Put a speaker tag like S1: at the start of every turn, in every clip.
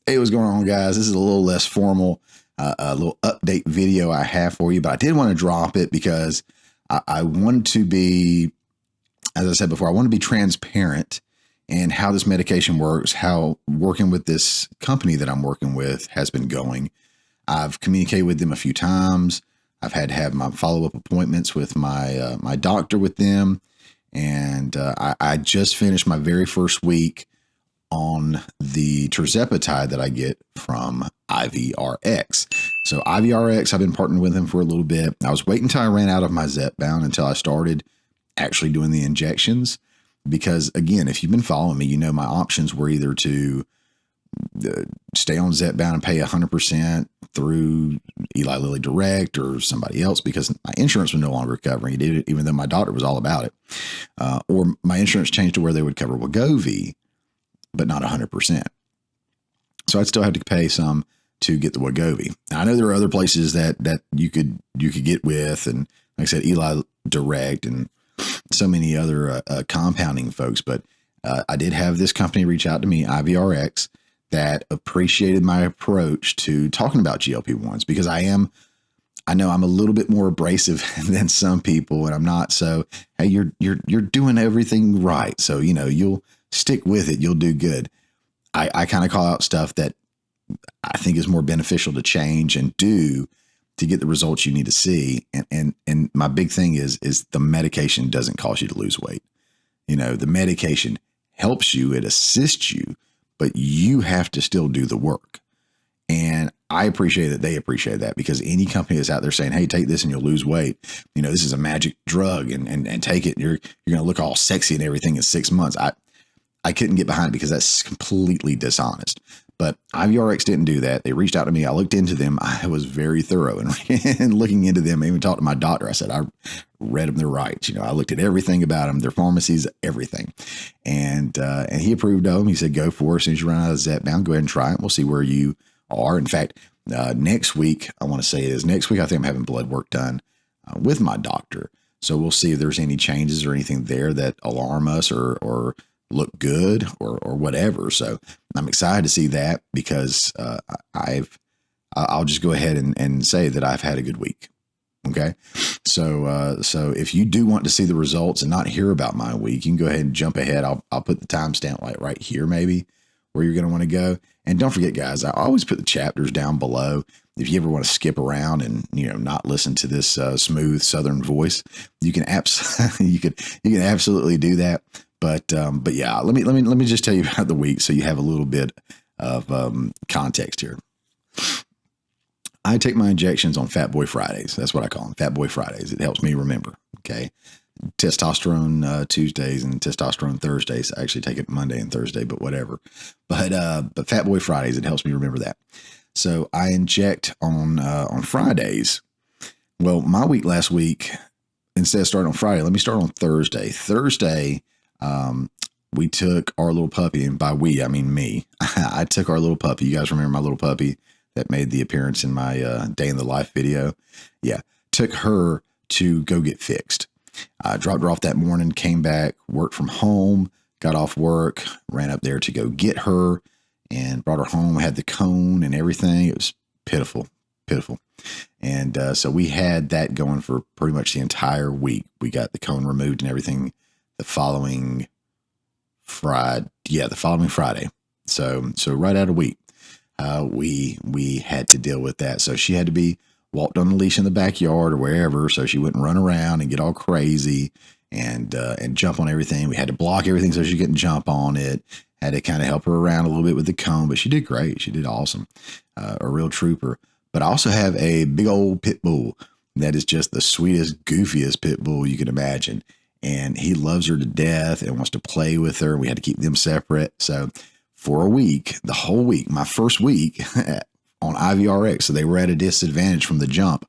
S1: Hey, what's going on, guys? This is a little less formal, a little update video I have for you, but I did want to drop it because I want to be, as I said before, I want to be transparent in how this medication works, how working with this company that I'm working with has been going. I've communicated with them a few times. I've had to have my follow-up appointments with my doctor with them, and I just finished my very first week on the tirzepatide that I get from IVRX. So IVRX, I've been partnering with them for a little bit. I was waiting until I ran out of my Zepbound until I started actually doing the injections. Because again, if you've been following me, you know my options were either to stay on Zepbound and pay 100% through Eli Lilly Direct or somebody else because my insurance was no longer covering it, even though my doctor was all about it. Or my insurance changed to where they would cover Wegovy, but not 100%. So I'd still have to pay some to get the Wegovy. Now, I know there are other places that you could get with, and like I said, Eli Direct and so many other compounding folks. But I did have this company reach out to me, IVRX, that appreciated my approach to talking about GLP-1s because I know I'm a little bit more abrasive than some people, and I'm not. So, hey, you're doing everything right. So, you know, you'll stick with it. You'll do good. I kind of call out stuff that I think is more beneficial to change and do to get the results you need to see. And my big thing is the medication doesn't cause you to lose weight. You know, the medication helps you, it assists you, but you have to still do the work. And I appreciate that they appreciate that because any company that's out there saying, hey, take this and you'll lose weight. You know, this is a magic drug and take it. You're going to look all sexy and everything in 6 months. I couldn't get behind it because that's completely dishonest. But IVRX didn't do that. They reached out to me. I looked into them. I was very thorough in looking into them. I even talked to my doctor. I said, I read them their rights. You know, I looked at everything about them, their pharmacies, everything. And he approved of them. He said, go for it. As soon as you run out of Zepbound, go ahead and try it. We'll see where you are. In fact, next week, I want to say it is next week, I think I'm having blood work done with my doctor. So we'll see if there's any changes or anything there that alarm us or look good or whatever. So I'm excited to see that because I'll just go ahead and say that I've had a good week. Okay. So if you do want to see the results and not hear about my week, you can go ahead and jump ahead. I'll put the timestamp like right here, maybe where you're going to want to go. And don't forget, guys, I always put the chapters down below. If you ever want to skip around and, you know, not listen to this smooth Southern voice, you can you can absolutely do that. But yeah, let me just tell you about the week so you have a little bit of context here. I take my injections on Fat Boy Fridays. That's what I call them, Fat Boy Fridays. It helps me remember. Okay, testosterone Tuesdays and testosterone Thursdays. I actually take it Monday and Thursday, but whatever. But Fat Boy Fridays, it helps me remember that. So I inject on Fridays. Well, my week last week, instead of starting on Friday, let me start on Thursday. Thursday. We took our little puppy, and by we, I mean me. I took our little puppy. You guys remember my little puppy that made the appearance in my day in the life video? Yeah, took her to go get fixed. I dropped her off that morning, came back, worked from home, got off work, ran up there to go get her, and brought her home. Had the cone and everything. It was pitiful. And so we had that going for pretty much the entire week. We got the cone removed and everything the following Friday. Yeah, the following Friday. So right out of week, we had to deal with that. So she had to be walked on the leash in the backyard or wherever, so she wouldn't run around and get all crazy and jump on everything. We had to block everything so she couldn't jump on it. Had to kind of help her around a little bit with the cone, but she did great. She did awesome. A real trooper. But I also have a big old pit bull that is just the sweetest, goofiest pit bull you can imagine. And he loves her to death and wants to play with her. We had to keep them separate. So for a week, the whole week, my first week on IVRX, so they were at a disadvantage from the jump.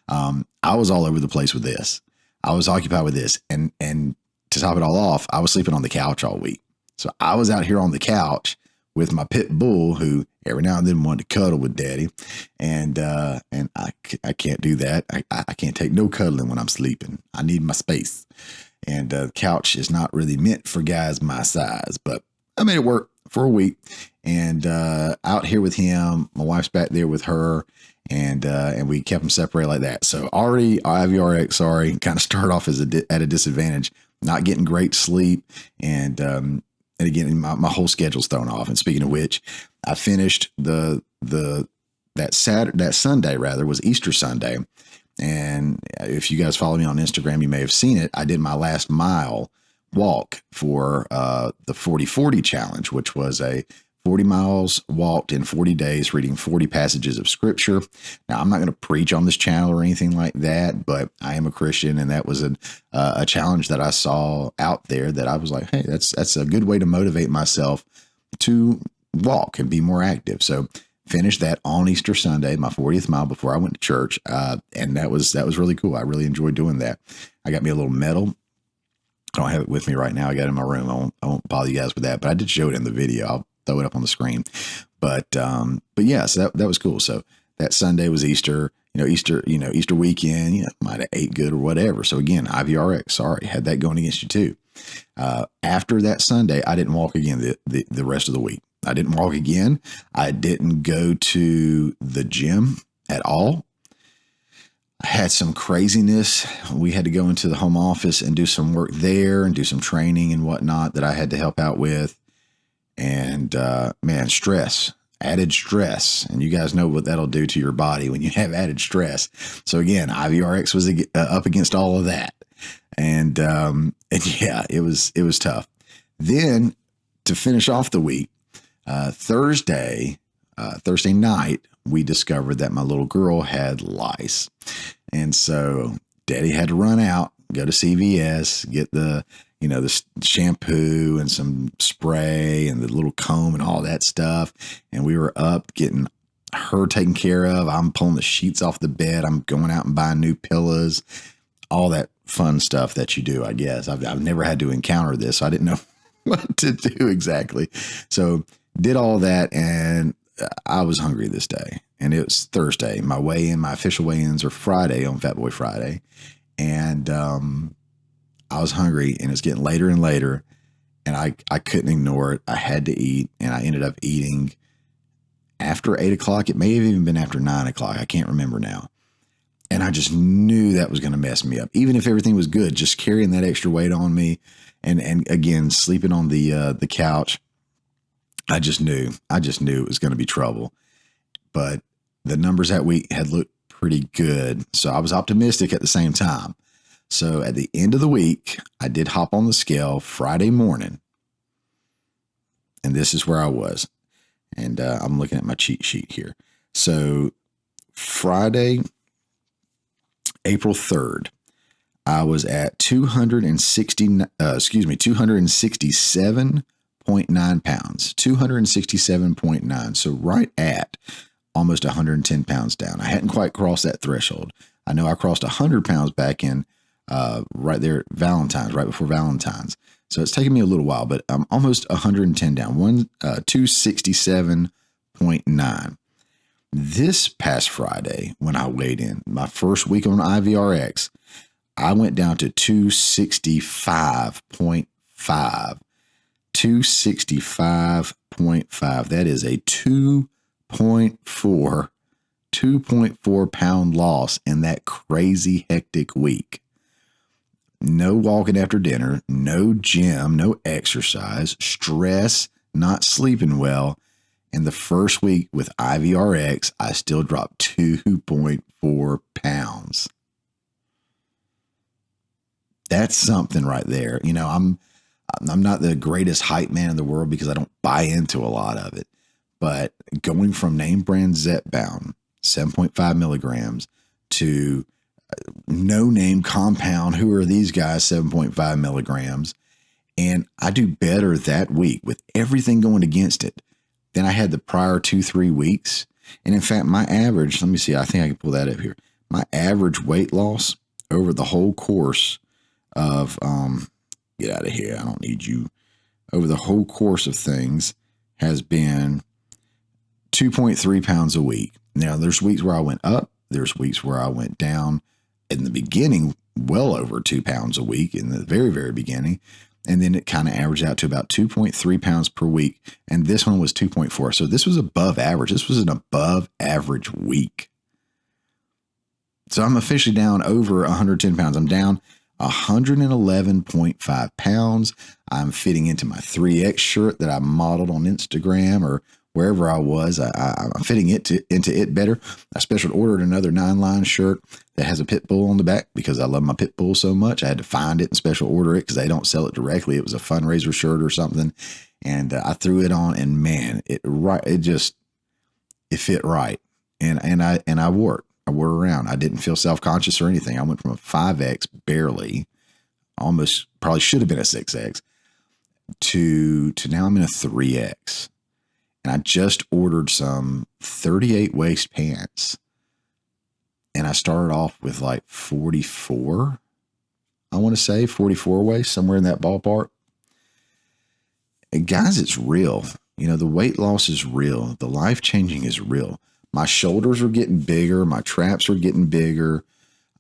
S1: I was all over the place with this. I was occupied with this. And to top it all off, I was sleeping on the couch all week. So I was out here on the couch with my pit bull, who every now and then wanted to cuddle with daddy. And I can't do that. I can't take no cuddling when I'm sleeping. I need my space. And the couch is not really meant for guys my size, but I made it work. for a week, and out here with him. My wife's back there with her, and we kept them separated like that. So already IVRX, sorry, kind of start off as at a disadvantage, not getting great sleep, and again, my whole schedule's thrown off. And speaking of which, I finished that Sunday rather was Easter Sunday. And if you guys follow me on Instagram, you may have seen it. I did my last mile walk for the 40-40 challenge, which was a 40 miles walked in 40 days, reading 40 passages of scripture. Now, I'm not going to preach on this channel or anything like that, but I am a Christian, and that was a challenge that I saw out there that I was like, hey, that's a good way to motivate myself to walk and be more active. So finished that on Easter Sunday, my 40th mile before I went to church. And that was really cool. I really enjoyed doing that. I got me a little medal. I don't have it with me right now. I got it in my room. I won't bother you guys with that, but I did show it in the video. I'll throw it up on the screen. But yeah, so that was cool. So that Sunday was Easter, Easter weekend, might have ate good or whatever. So again, IVRX, sorry, had that going against you too. After that Sunday, I didn't walk again the rest of the week. I didn't walk again. I didn't go to the gym at all. I had some craziness. We had to go into the home office and do some work there and do some training and whatnot that I had to help out with. And man, added stress. And you guys know what that'll do to your body when you have added stress. So again, IVRX was up against all of that. And yeah, it was tough. Then to finish off the week, Thursday night, we discovered that my little girl had lice. And so Daddy had to run out, go to CVS, get the shampoo and some spray and the little comb and all that stuff. And we were up getting her taken care of. I'm pulling the sheets off the bed. I'm going out and buying new pillows, all that fun stuff that you do, I guess. I've never had to encounter this, so I didn't know what to do exactly. So did all that, and I was hungry this day. And it was Thursday. My official weigh-ins are Friday on Fat Boy Friday. And I was hungry, and it's getting later and later, and I couldn't ignore it. I had to eat, and I ended up eating after 8 o'clock. It may have even been after 9 o'clock. I can't remember now. And I just knew that was going to mess me up. Even if everything was good, just carrying that extra weight on me, and again, sleeping on the couch, I just knew it was going to be trouble. But the numbers that week had looked pretty good, so I was optimistic at the same time. So at the end of the week, I did hop on the scale Friday morning, and this is where I was. And I'm looking at my cheat sheet here. So Friday, April 3rd, I was at 267.9 pounds, 267.9. So right at almost 110 pounds down. I hadn't quite crossed that threshold. I know I crossed 100 pounds back in right there at Valentine's, right before Valentine's. So it's taken me a little while, but I'm almost 110 down, 267.9. This past Friday, when I weighed in, my first week on IVRX, I went down to 265.5. 265.5. That is a 2.4 pound loss in that crazy hectic week. No walking after dinner, no gym, no exercise, stress, not sleeping well. And the first week with IVRX, I still dropped 2.4 pounds. That's something right there. I'm not the greatest hype man in the world because I don't buy into a lot of it. But going from name brand Zepbound, 7.5 milligrams, to no name compound, who are these guys, 7.5 milligrams. And I do better that week with everything going against it than I had the prior 2-3 weeks. And in fact, my average, let me see, I think I can pull that up here. My average weight loss over the whole course of, get out of here, I don't need you, over the whole course of things has been 2.3 pounds a week. Now, there's weeks where I went up. There's weeks where I went down. In the beginning, well over 2 pounds a week in the very, very beginning. And then it kind of averaged out to about 2.3 pounds per week. And this one was 2.4. So this was above average. This was an above average week. So I'm officially down over 110 pounds. I'm down 111.5 pounds. I'm fitting into my 3X shirt that I modeled on Instagram or wherever I was. I'm fitting into it better. I special ordered another 9-line shirt that has a pit bull on the back because I love my pit bull so much. I had to find it and special order it because they don't sell it directly. It was a fundraiser shirt or something. And I threw it on, and man, it fit right. And I wore it. I wore it around. I didn't feel self-conscious or anything. I went from a 5X barely, almost probably should have been a 6X, to now I'm in a 3X. And I just ordered some 38 waist pants. And I started off with like 44, I want to say 44 waist, somewhere in that ballpark. And guys, it's real. You know, the weight loss is real. The life changing is real. My shoulders are getting bigger. My traps are getting bigger.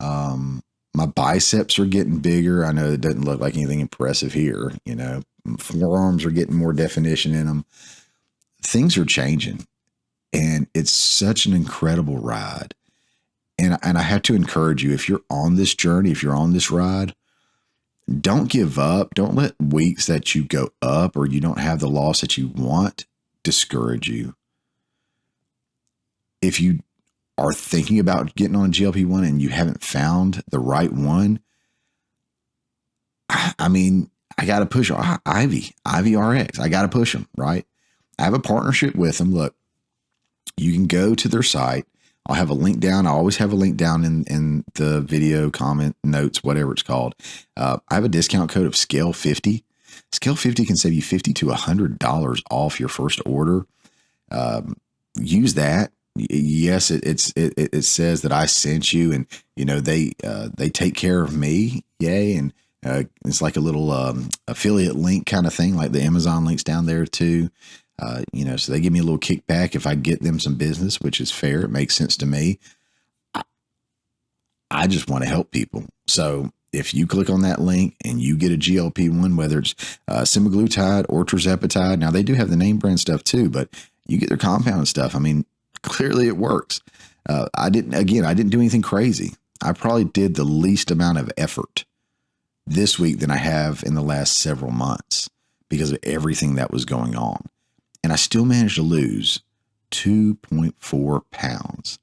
S1: My biceps are getting bigger. I know it doesn't look like anything impressive here. You know, forearms are getting more definition in them. Things are changing, and it's such an incredible ride. And I have to encourage you, if you're on this journey, if you're on this ride, don't give up. Don't let weeks that you go up or you don't have the loss that you want discourage you. If you are thinking about getting on a GLP-1 and you haven't found the right one, I mean, I got to push IVRX. I got to push them, right? I have a partnership with them. Look, you can go to their site. I'll have a link down. I always have a link down in the video comment notes, whatever it's called. I have a discount code of Scale 50. Scale 50 can save you $50 to $100 off your first order. Use that. Yes, it says that I sent you, and you know they take care of me. Yay! And it's like a little affiliate link kind of thing, like the Amazon links down there too. You know, so they give me a little kickback if I get them some business, which is fair. It makes sense to me. I just want to help people. So if you click on that link and you get a GLP-1, whether it's semaglutide or tirzepatide, now they do have the name brand stuff too, but you get their compound stuff. I mean, clearly it works. I didn't do anything crazy. I probably did the least amount of effort this week than I have in the last several months because of everything that was going on. And I still managed to lose 2.4 pounds.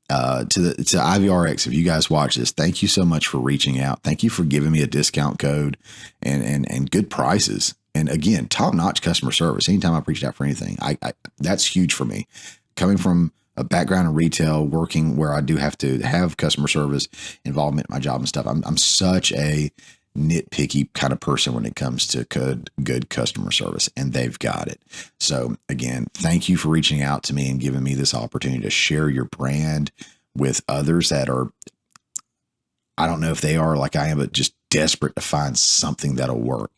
S1: To IVRX, if you guys watch this, thank you so much for reaching out. Thank you for giving me a discount code and good prices. And again, top-notch customer service. Anytime I've reached out for anything, that's huge for me. Coming from a background in retail, working where I do have to have customer service involvement in my job and stuff, I'm such a nitpicky kind of person when it comes to good customer service, and they've got it. So again, thank you for reaching out to me and giving me this opportunity to share your brand with others that are, I don't know if they are like I am, but just desperate to find something that'll work.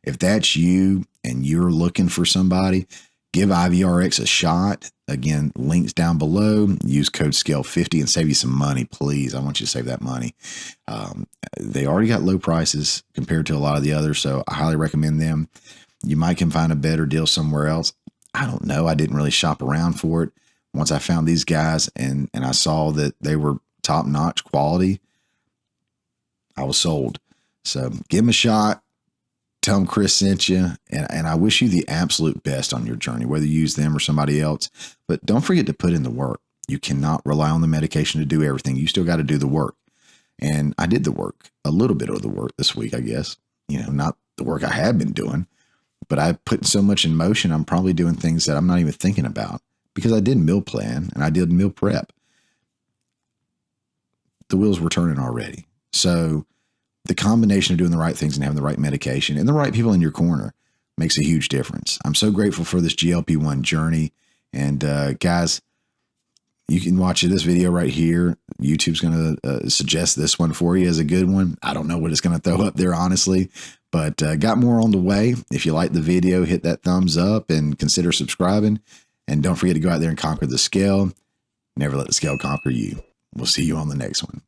S1: If that's you and you're looking for somebody, give IVRX a shot. Again, links down below. Use code SCALE50 and save you some money, please. I want you to save that money. They already got low prices compared to a lot of the others, so I highly recommend them. You might can find a better deal somewhere else. I don't know. I didn't really shop around for it. Once I found these guys and I saw that they were top-notch quality, I was sold. So give them a shot. Tell them Chris sent you, and I wish you the absolute best on your journey, whether you use them or somebody else. But don't forget to put in the work. You cannot rely on the medication to do everything. You still got to do the work. And I did the work, a little bit of the work this week, I guess. You know, not the work I have been doing, but I put so much in motion, I'm probably doing things that I'm not even thinking about because I did meal plan and I did meal prep. The wheels were turning already. So the combination of doing the right things and having the right medication and the right people in your corner makes a huge difference. I'm so grateful for this GLP-1 journey. And guys, you can watch this video right here. YouTube's going to suggest this one for you as a good one. I don't know what it's going to throw up there, honestly, but got more on the way. If you like the video, hit that thumbs up and consider subscribing. And don't forget to go out there and conquer the scale. Never let the scale conquer you. We'll see you on the next one.